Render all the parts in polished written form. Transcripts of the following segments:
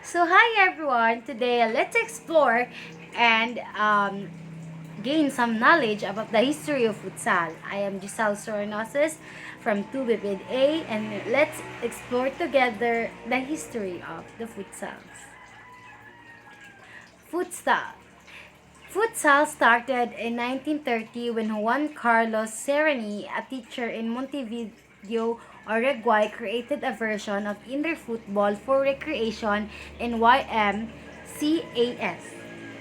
So hi everyone, today let's explore and gain some knowledge about the history of futsal. I am Sorianosos from 2BPED-A and let's explore together the history of the futsals. Futsal. Futsal started in 1930 when Juan Carlos Serrani, a teacher in Montevideo, Uruguay, created a version of indoor football for recreation in YMCAS.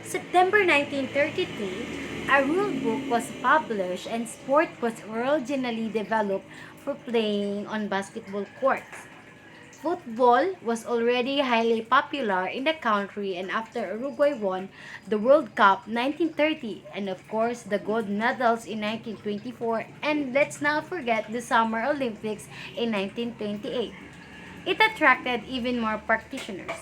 September 1932, a rule book was published and sport was originally developed for playing on basketball courts. Football was already highly popular in the country, and after Uruguay won the World Cup 1930 and of course the gold medals in 1924, and let's not forget the Summer Olympics in 1928. It attracted even more practitioners.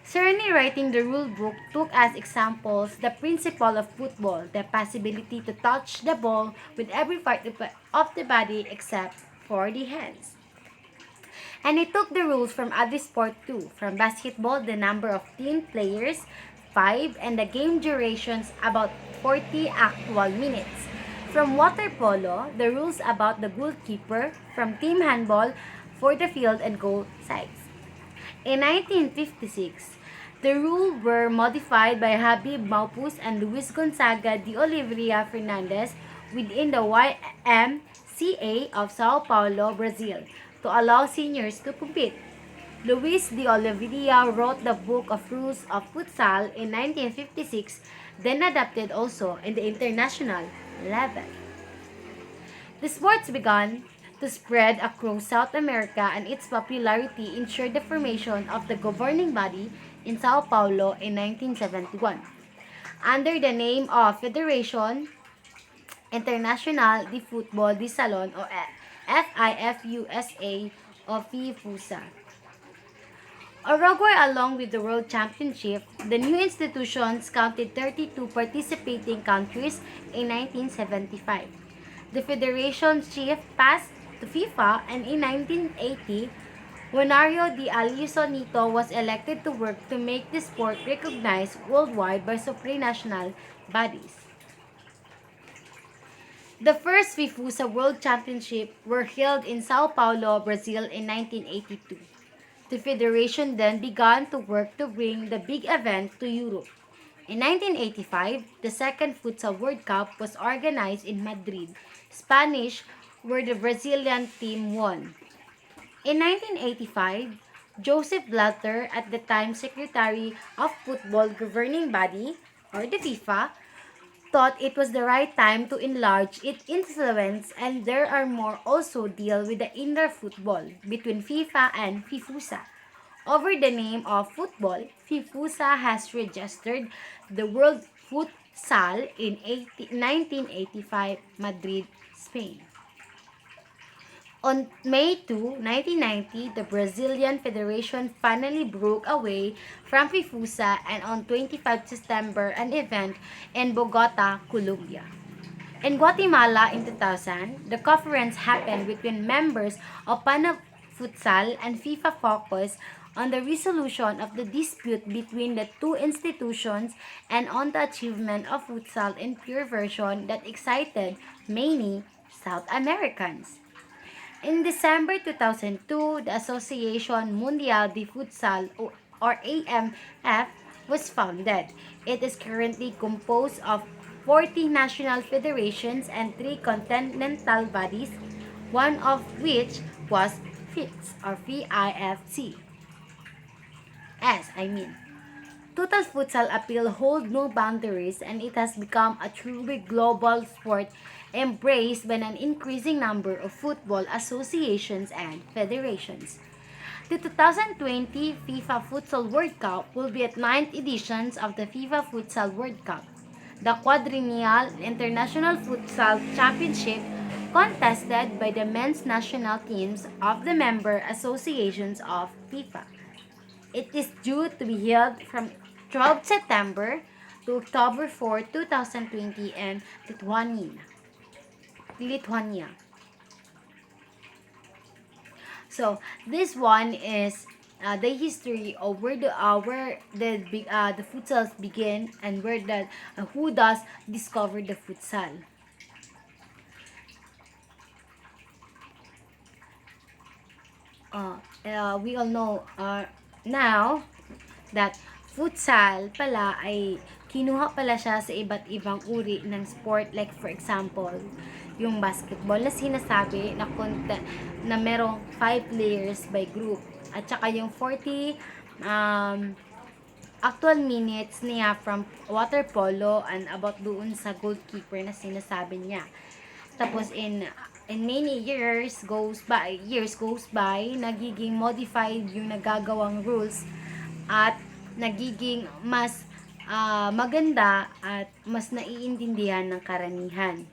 Cerny writing the rule book took as examples the principle of football, the possibility to touch the ball with every part of the body except for the hands. And he took the rules from other sports too. From basketball, the number of team players, 5, and the game durations about 40 actual minutes. From water polo, the rules about the goalkeeper. From team handball, for the field and goal sides. In 1956, the rules were modified by Habib Maupus and Luis Gonzaga de Oliveira Fernandez within the YMCA of Sao Paulo, Brazil, to allow seniors to compete. Luis de Oliveira wrote the Book of Rules of Futsal in 1956, then adapted also in the international level. The sports began to spread across South America, and its popularity ensured the formation of the governing body in Sao Paulo in 1971 under the name of Federation International de Football de Salon o FIFUSA o FIFUSA. Uruguay, along with the World Championship, the new institutions counted 32 participating countries in 1975. The federation chief passed to FIFA, and in 1980, Juanario de Alisonito was elected to work to make the sport recognized worldwide by supranational bodies. The first FIFUSA World Championship were held in Sao Paulo, Brazil in 1982. The federation then began to work to bring the big event to Europe. In 1985, the second Futsal World Cup was organized in Madrid, Spanish, where the Brazilian team won. In 1985, Joseph Blatter, at the time Secretary of Football Governing Body, or the FIFA, thought it was the right time to enlarge its influence, and there are more also deal with the indoor football between FIFA and FIFUSA. Over the name of football, FIFUSA has registered the World Futsal in 1985, Madrid, Spain. On May 2, 1990, the Brazilian Federation finally broke away from FIFUSA, and on 25 September, an event in Bogota, Colombia. In Guatemala in 2000, the conference happened between members of PANA Futsal and FIFA focused on the resolution of the dispute between the two institutions and on the achievement of futsal in pure version that excited many South Americans. In December 2002, the Association Mundial de Futsal or AMF was founded. It is currently composed of 40 national federations and 3 continental bodies, one of which was FIFS or FIFC. I mean. Total futsal appeal holds no boundaries, and it has become a truly global sport embraced by an increasing number of football associations and federations. The 2020 FIFA Futsal World Cup will be at 9th editions of the FIFA Futsal World Cup, the quadrennial international futsal championship contested by the men's national teams of the member associations of FIFA. It is due to be held from 12 September to October 4, 2020 in Lithuania. So, this one is the history of where the futsals begin, and where the who does discover the futsal. We all know now that futsal pala ay kinuha pala siya sa iba't ibang uri ng sport, like for example yung basketball na sinasabi na merong 5 players by group, at saka yung 40 um, actual minutes niya from water polo, and about doon sa goalkeeper na sinasabi niya. Tapos in many years goes by, nagiging modified yung nagagawang rules, at nagiging mas maganda at mas naiintindihan ng karamihan.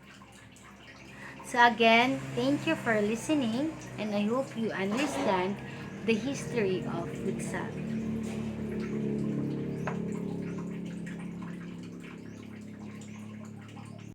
So again, thank you for listening, and I hope you understand the history of futsal.